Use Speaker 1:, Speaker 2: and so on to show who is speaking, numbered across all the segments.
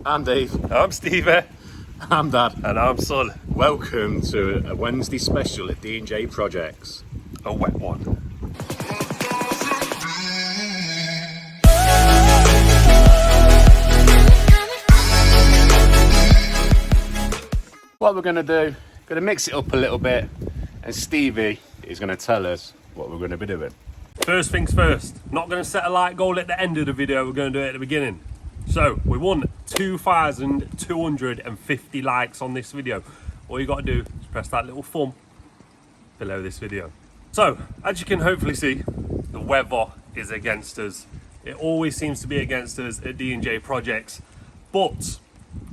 Speaker 1: I'm Dave.
Speaker 2: I'm Stevie.
Speaker 1: I'm Dad.
Speaker 2: And I'm Son.
Speaker 1: Welcome to a Wednesday special at D&J Projects.
Speaker 2: A wet one.
Speaker 1: What we're going to do, going to mix it up a little bit, and Stevie is going to tell us what we're going to be doing.
Speaker 2: First things first, not going to set a like goal at the end of the video, we're going to do it at the beginning. So, we won 2,250 likes on this video. All you got to do is press that little thumb below this video. So, as you can hopefully see, the weather is against us. It always seems to be against us at D&J Projects. But,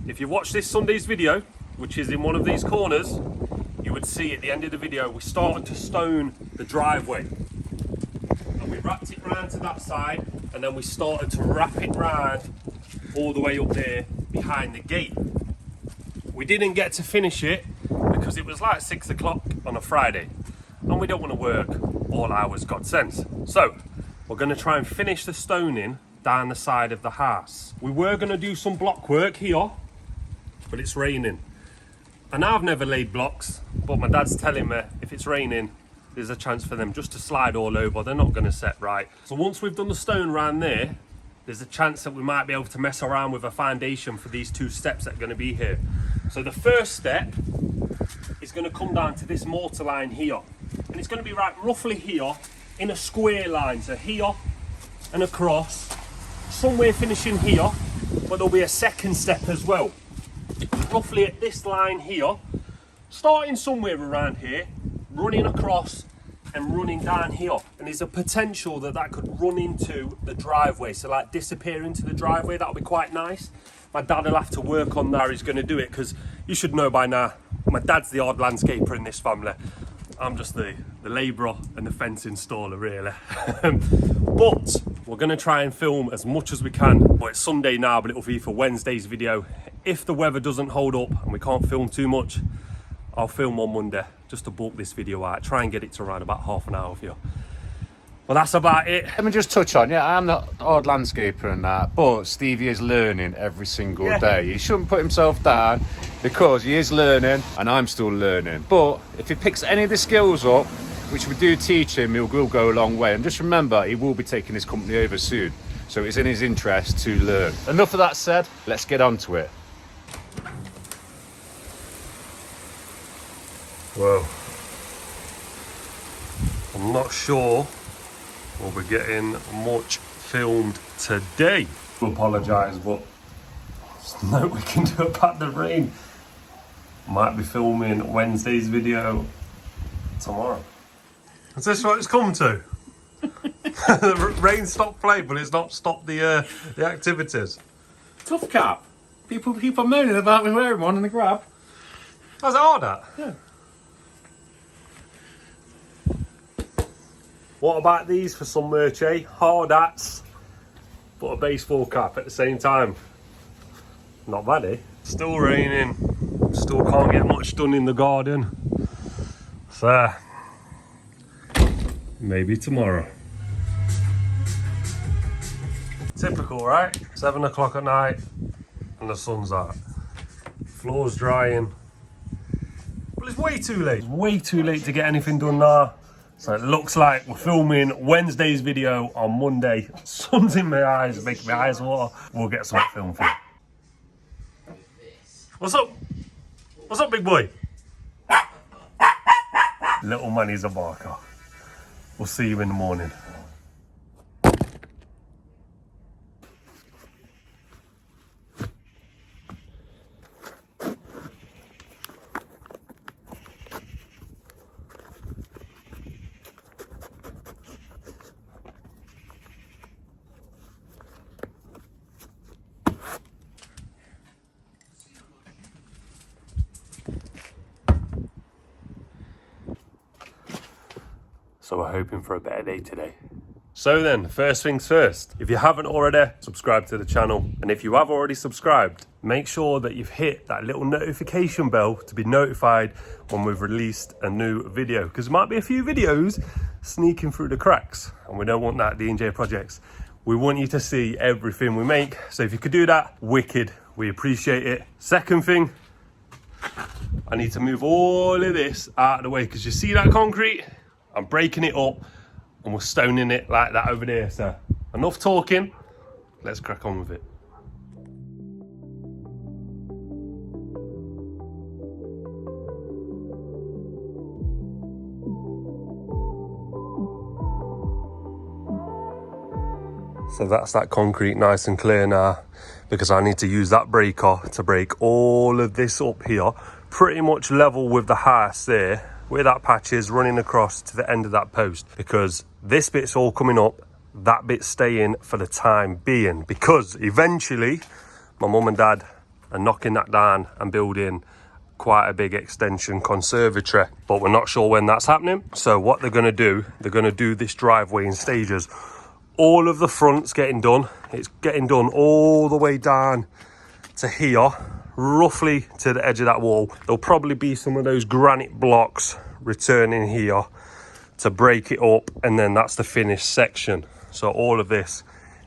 Speaker 2: if you watch this Sunday's video, which is in one of these corners, you would see at the end of the video, we started to stone the driveway. And we wrapped it round to that side, and then we started to wrap it round all the way up there behind the gate. We didn't get to finish it because it was like 6 o'clock on a Friday, and we don't want to work all hours, God sense. So we're going to try and finish the stoning down the side of the house. We were going to do some block work here, but it's raining. And I've never laid blocks, but my dad's telling me if it's raining, there's a chance for them just to slide all over. They're not going to set right. So once we've done the stone round there, there's a chance that we might be able to mess around with a foundation for these two steps that are going to be here. So the first step is going to come down to this mortar line here. And it's going to be right roughly here in a square line. So here and across, somewhere finishing here, but there'll be a second step as well. Roughly at this line here, starting somewhere around here, running across and running down here, and there's a potential that that could run into the driveway, so like disappear into the driveway. That'll be quite nice. My dad will have to work on that. He's going to do it because you should know by now, my dad's the odd landscaper in this family. I'm just the labourer and the fence installer really. But we're going to try and film as much as we can. Well, it's Sunday now, but it'll be for Wednesday's video. If the weather doesn't hold up and we can't film too much, I'll film on Monday just to bulk this video out, try and get it to around about half an hour for you. Well, that's about it.
Speaker 1: Let me just touch on, I'm not odd landscaper and that, but Stevie is learning every single day. He shouldn't put himself down because he is learning and I'm still learning. But if he picks any of the skills up, which we do teach him, he will go a long way. And just remember, he will be taking his company over soon. So it's in his interest to learn. Enough of that said, let's get on to it.
Speaker 2: Well, I'm not sure we'll be getting much filmed today. I apologise, but there's no we can do about the rain. Might be filming Wednesday's video tomorrow. Is this what it's come to? The rain stopped playing, but it's not stopped the activities.
Speaker 1: Tough cap. People keep on moaning about me wearing one in the grab.
Speaker 2: How's it hard at?
Speaker 1: Yeah.
Speaker 2: What about these for some merch, eh? Hard hats, but a baseball cap at the same time. Not bad, eh? Still raining. Still can't get much done in the garden. So, maybe tomorrow. Typical, right? 7 o'clock at night and the sun's out. Floor's drying. Well, it's way too late. It's way too late to get anything done now. So it looks like we're filming Wednesday's video on Monday. Sun's in my eyes, making my eyes water. We'll get some film for you. What's up? What's up, big boy? Little Manny's a barker. We'll see you in the morning. So we're hoping for a better day today. So then, first things first, if you haven't already, subscribe to the channel. And if you have already subscribed, make sure that you've hit that little notification bell to be notified when we've released a new video. Because there might be a few videos sneaking through the cracks, and we don't want that at D&J Projects. We want you to see everything we make. So if you could do that, wicked, We appreciate it. Second thing, I need to move all of this out of the way because you see that concrete? I'm breaking it up and we're stoning it like that over there. So enough talking, let's crack on with it. So that's that concrete nice and clear now, because I need to use that breaker to break all of this up here, pretty much level with the house there, where that patch is running across to the end of that post, because this bit's all coming up, that bit's staying for the time being, because eventually my mum and dad are knocking that down and building quite a big extension conservatory, but we're not sure when that's happening. So what they're going to do this driveway in stages. All of the front's getting done. It's getting done all the way down to here, roughly to the edge of that wall. There'll probably be some of those granite blocks returning here to break it up, and then that's the finished section. So all of this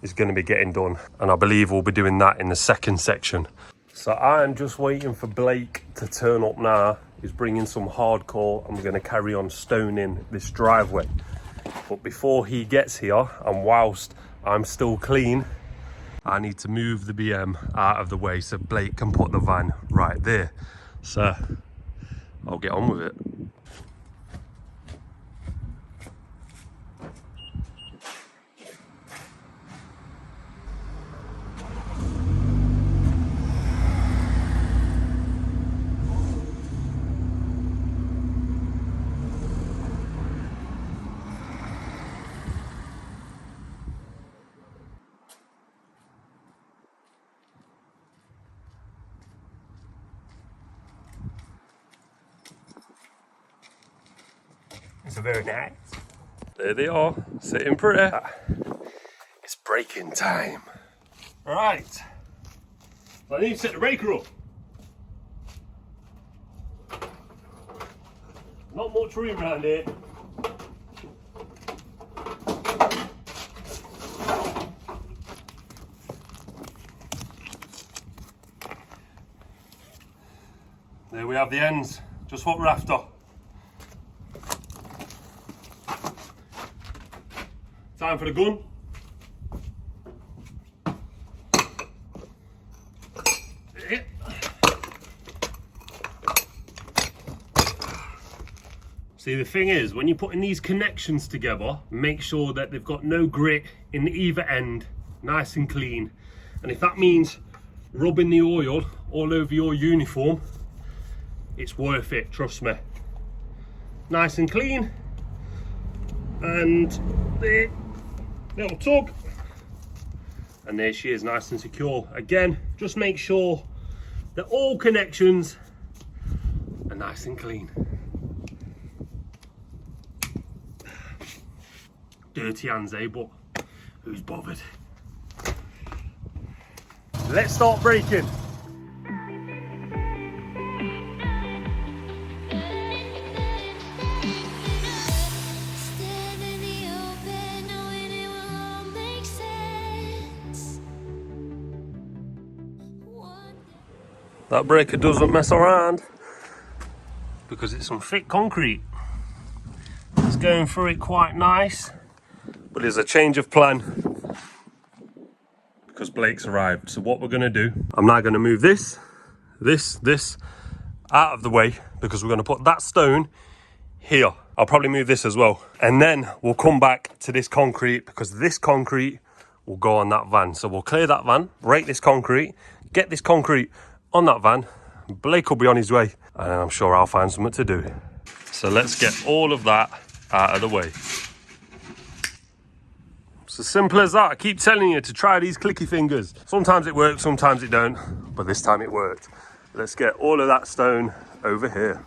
Speaker 2: is going to be getting done, and I believe we'll be doing that in the second section. So I'm just waiting for Blake to turn up now. He's bringing some hardcore, and we're going to carry on stoning this driveway. But before he gets here, and whilst I'm still clean, I need to move the BM out of the way so Blake can put the van right there. So I'll get on with it. It's very nice. There they are, sitting pretty. It's breaking time. Right. I need to set the breaker up. Not much room around here. There we have the ends, just what we're after. Time for the gun. See, the thing is, when you're putting these connections together, make sure that they've got no grit in either end, nice and clean. And if that means rubbing the oil all over your uniform, it's worth it, trust me. Nice and clean. And there. Little tug, and there she is, nice and secure. Again, just make sure that all connections are nice and clean. Dirty hands, eh? But who's bothered? Let's start breaking. That breaker doesn't mess around because it's some thick concrete. It's going through it quite nice, but there's a change of plan because Blake's arrived. So what we're going to do, I'm now going to move this out of the way because we're going to put that stone here. I'll probably move this as well, and then we'll come back to this concrete because this concrete will go on that van. So we'll clear that van, break this concrete, get this concrete on that van. Blake will be on his way, and I'm sure I'll find something to do. So let's get all of that out of the way. It's as simple as that. I keep telling you to try these clicky fingers. Sometimes it works, sometimes it don't, but this time it worked. Let's get all of that stone over here.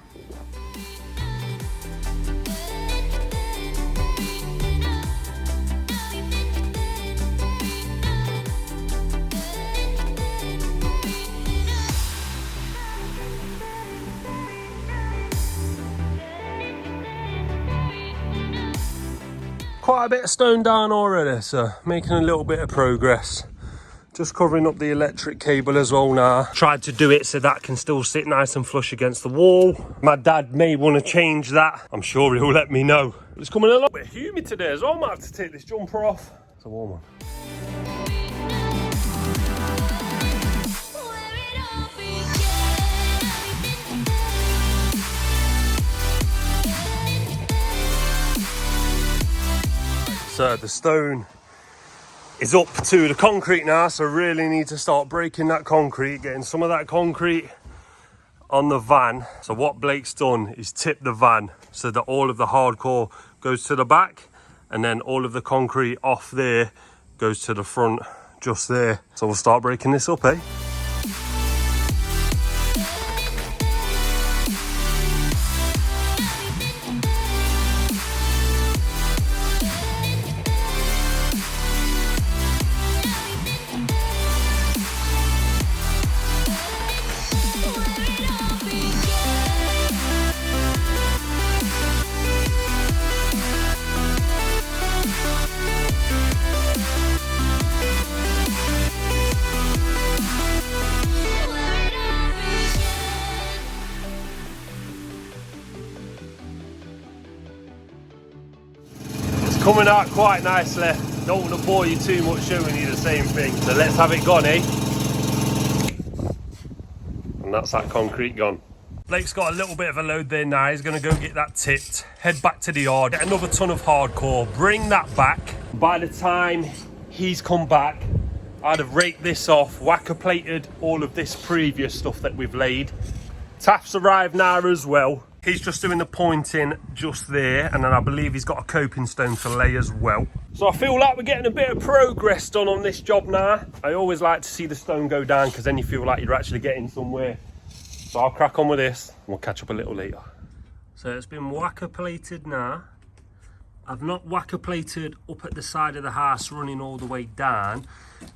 Speaker 2: Quite a bit of stone down already, so making a little bit of progress. Just covering up the electric cable as well now. Tried to do it so that can still sit nice and flush against the wall. My dad may want to change that. I'm sure he'll let me know. It's coming a little bit humid today as well. I might have to take this jumper off. It's a warm one. So the stone is up to the concrete now, so really need to start breaking that concrete, getting some of that concrete on the van. So what Blake's done is tip the van so that all of the hardcore goes to the back, and then all of the concrete off there goes to the front just there. So we'll start breaking this up, eh? Coming out quite nicely. Don't want to bore you too much showing you the same thing. So let's have it gone, eh? And that's that concrete gone. Blake's got a little bit of a load there now. He's going to go get that tipped, head back to the yard, get another ton of hardcore, bring that back. By the time he's come back, I'd have raked this off, whacker plated all of this previous stuff that we've laid. Taff's arrived now as well. He's just doing the pointing just there, and then I believe he's got a coping stone to lay as well. So I feel like we're getting a bit of progress done on this job now. I always like to see the stone go down because then you feel like you're actually getting somewhere. So I'll crack on with this and we'll catch up a little later. So it's been whacker plated now. I've not whacker plated up at the side of the house running all the way down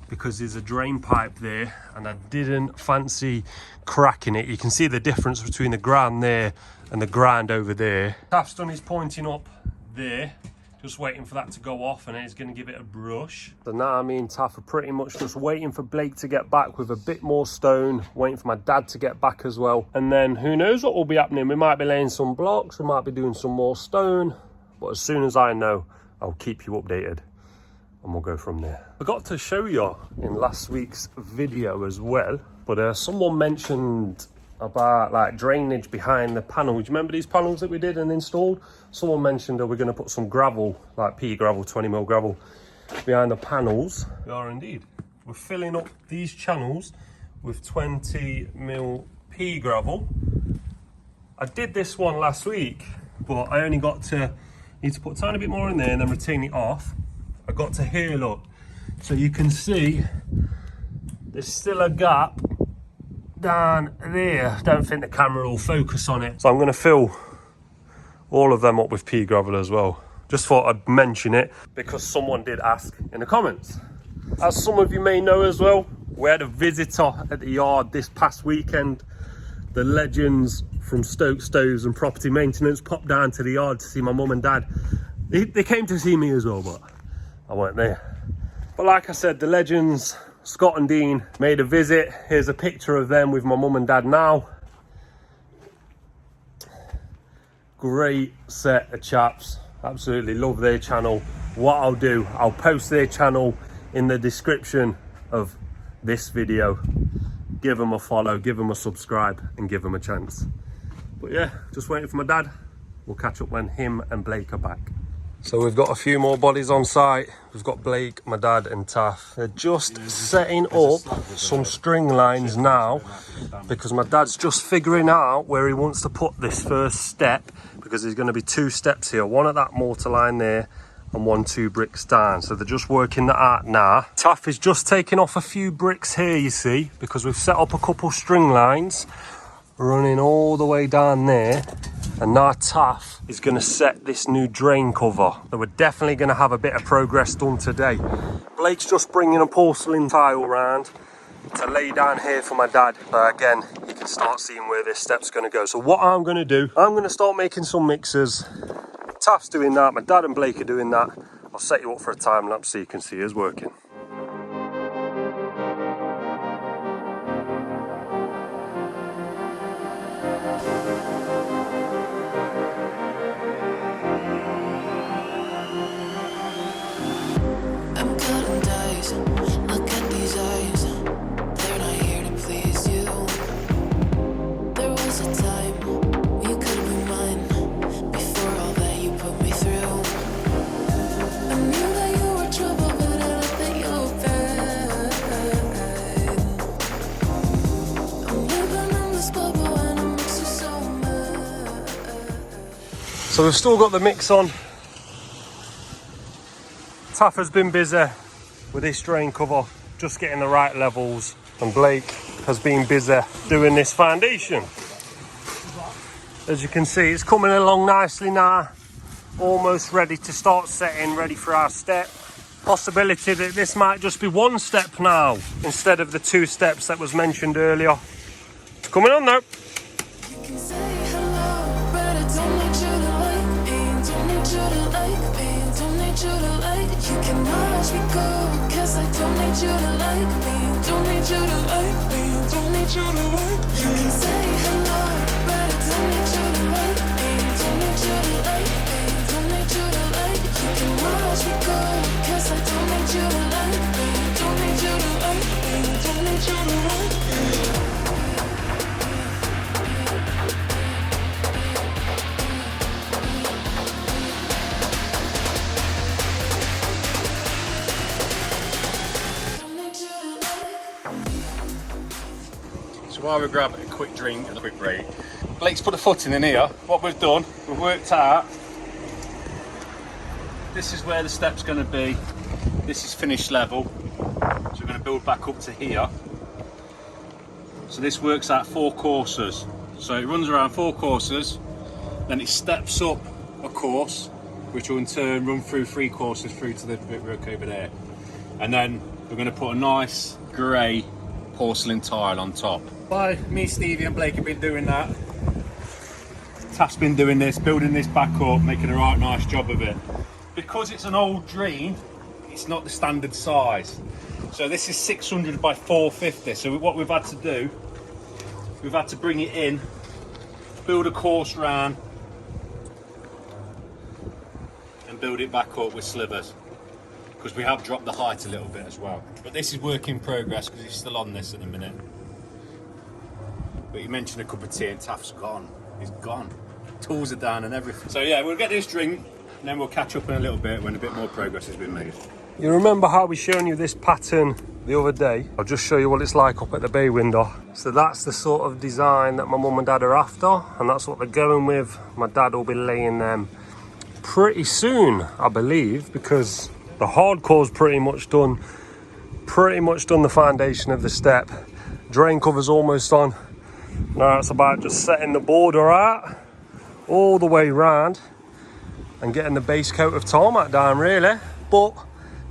Speaker 2: because there's a drain pipe there and I didn't fancy cracking it. You can see the difference between the ground there and the ground over there. Taff's done his pointing up there, just waiting for that to go off, and then he's going to give it a brush. So now me and Taff are pretty much just waiting for Blake to get back with a bit more stone, waiting for my dad to get back as well. And then who knows what will be happening. We might be laying some blocks, we might be doing some more stone, but as soon as I know, I'll keep you updated and we'll go from there. I forgot to show you in last week's video as well, but someone mentioned about like drainage behind the panel. Do you remember these panels that we did and installed? Someone mentioned that we're going to put some gravel, like pea gravel, 20mm gravel behind the panels. We are indeed. We're filling up these channels with 20mm pea gravel. I did this one last week, but I only got to, need to put a tiny bit more in there and then retain it off. I got to here, look. So you can see there's still a gap down there. Don't think the camera will focus on it. So I'm going to fill all of them up with pea gravel as well. Just thought I'd mention it because someone did ask in the comments. As some of you may know as well, we had a visitor at the yard this past weekend. The legends from Stoke Stoves and Property Maintenance popped down to the yard to see my mum and dad. They came to see me as well, but I weren't there. But like I said, the legends, Scott and Dean, made a visit. Here's a picture of them with my mum and dad now. Great set of chaps. Absolutely love their channel. What I'll do, I'll post their channel in the description of this video. Give them a follow, give them a subscribe, and give them a chance. But yeah, just waiting for my dad. We'll catch up when him and Blake are back. So we've got a few more bodies on site. We've got Blake, my dad and Taff. They're just setting up some string lines now because my dad's just figuring out where he wants to put this first step, because there's going to be two steps here, one at that mortar line there and 2 bricks down. So they're just working that out now. Taff is just taking off a few bricks here, you see, because we've set up a couple string lines running all the way down there. And now Taff is going to set this new drain cover. So we're definitely going to have a bit of progress done today. Blake's just bringing a porcelain tile round to lay down here for my dad. Again, you can start seeing where this step's going to go. So what I'm going to do, I'm going to start making some mixers. Taff's doing that, my dad and Blake are doing that. I'll set you up for a time lapse so you can see us working. So we've still got the mix on. Taff has been busy with this drain cover, just getting the right levels, and Blake has been busy doing this foundation. As you can see, it's coming along nicely now, almost ready to start setting, ready for our step. Possibility that this might just be one step now instead of the 2 steps that was mentioned earlier. It's coming on now.
Speaker 3: You can watch me go, cause I don't need you to like me. Don't need you to like me. Don't need you to like me. You can say hello, but I don't need you to like me. Don't need you to like me. Don't need you to like me. You can watch me go, cause I don't need you to like me. Don't need you to like me. Don't need you to like me.
Speaker 1: So while we grab a quick drink and a quick break, Blake's put a footing in here. What we've done, we've worked out, this is where the step's going to be. This is finished level. So we're going to build back up to here. So this works out 4 courses. So it runs around 4 courses, then it steps up a course, which will in turn run through 3 courses through to the brickwork over there. And then we're going to put a nice grey porcelain tile on top. Well, me, Stevie and Blake have been doing that. Taff's been doing this, building this back up, making a right nice job of it. Because it's an old drain, it's not the standard size. So this is 600 by 450. So what we've had to do, we've had to bring it in, build a course round, and build it back up with slivers. Because we have dropped the height a little bit as well. But this is work in progress because he's still on this at the minute. But you mentioned a cup of tea and Taff's gone. He's gone. Tools are down and everything. So yeah, we'll get this drink and then we'll catch up in a little bit when a bit more progress has been made.
Speaker 2: You remember how we shown you this pattern the other day? I'll just show you what it's like up at the bay window. So that's the sort of design that my mum and dad are after, and that's what they're going with. My dad will be laying them pretty soon, I believe, because the hardcore's pretty much done the foundation of the step. Drain cover's almost on. Now it's about just setting the border out all the way round and getting the base coat of tarmac down, really. But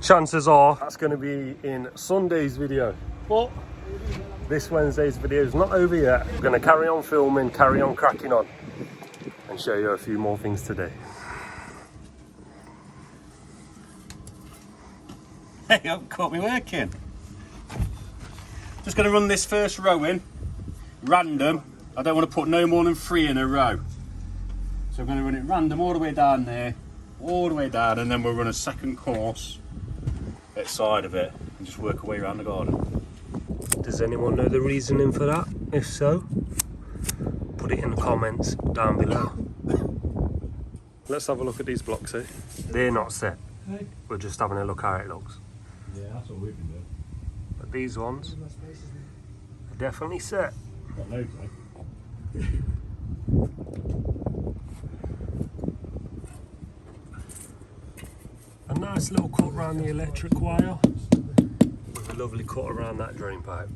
Speaker 2: chances are that's going to be in Sunday's video. But this Wednesday's video is not over yet. We're going to carry on filming, carry on cracking on, and show you a few more things today.
Speaker 1: Hey, you haven't caught me working. Just going to run this first row in, random. I don't want to put no more than 3 in a row. So I'm going to run it random all the way down there, all the way down, and then we'll run a second course at the side of it and just work our way around the garden.
Speaker 2: Does anyone know the reasoning for that? If so, put it in the comments down below. Let's have a look at these blocks here. They're not set. We're just having a look how it looks.
Speaker 1: Yeah, that's what we've been doing.
Speaker 2: But these ones are definitely set.
Speaker 1: Got loads, eh?
Speaker 2: A nice little cut around the electric wire with a lovely cut around that drain pipe.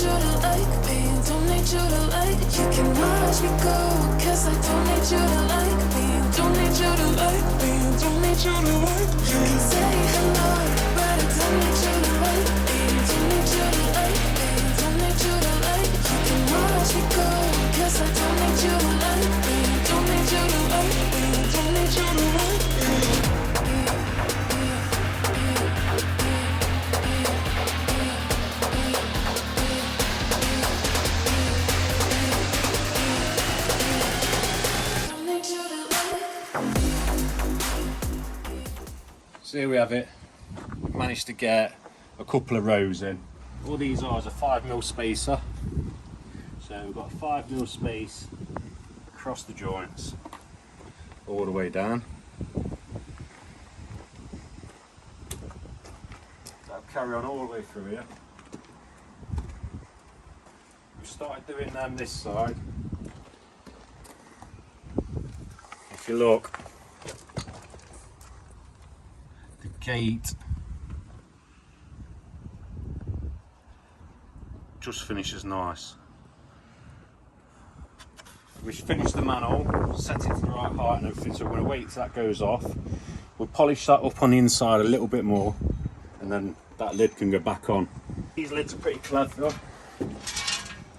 Speaker 3: you to like me, don't need you to like. You can watch me go, cause I don't need you to like me, don't need you to like me, don't need you to like. You can say hello, but I don't need you to like me, don't need you to like me, don't need you to like. You can watch me go, cause I don't need you to like me, don't need you to like me, don't need you to like me.
Speaker 1: So here we have it. We've managed to get a couple of rows in. All these are is a 5mm spacer. So we've got a 5mm space across the joints, all the way down. That'll carry on all the way through here. We've started doing them this side. If you look, the gate just finishes nice. We've finished the manhole, set it to the right height and everything, so we're going to wait till that goes off. We'll polish that up on the inside a little bit more, and then that lid can go back on. These lids are pretty clever.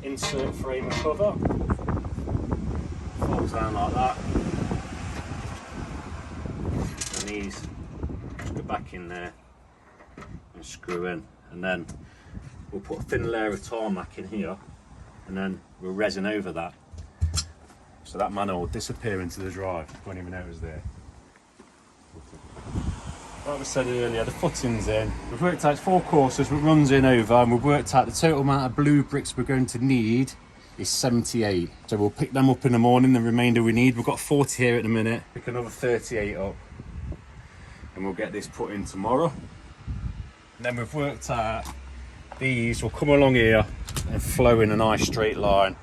Speaker 1: Insert frame and cover, folds down like that, and these just go back in there and screw in, and then we'll put a thin layer of tarmac in here, and then we'll resin over that, so that manhole will disappear into the drive. You won't even know it was there. Like we said earlier, the footing's in. We've worked out 4 courses, it runs in over, and we've worked out the total amount of blue bricks we're going to need is 78. So we'll pick them up in the morning, the remainder we need. We've got 40 here at the minute. Pick another 38 up, and we'll get this put in tomorrow. And then we've worked out these will come along here and flow in a nice straight line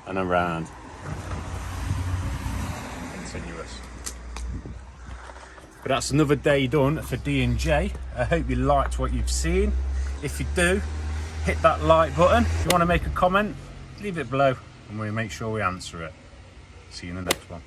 Speaker 1: and around. Continuous. But that's another day done for D&J. I hope you liked what you've seen. If you do, hit that like button. If you want to make a comment, leave it below and we'll make sure we answer it. See you in the next one.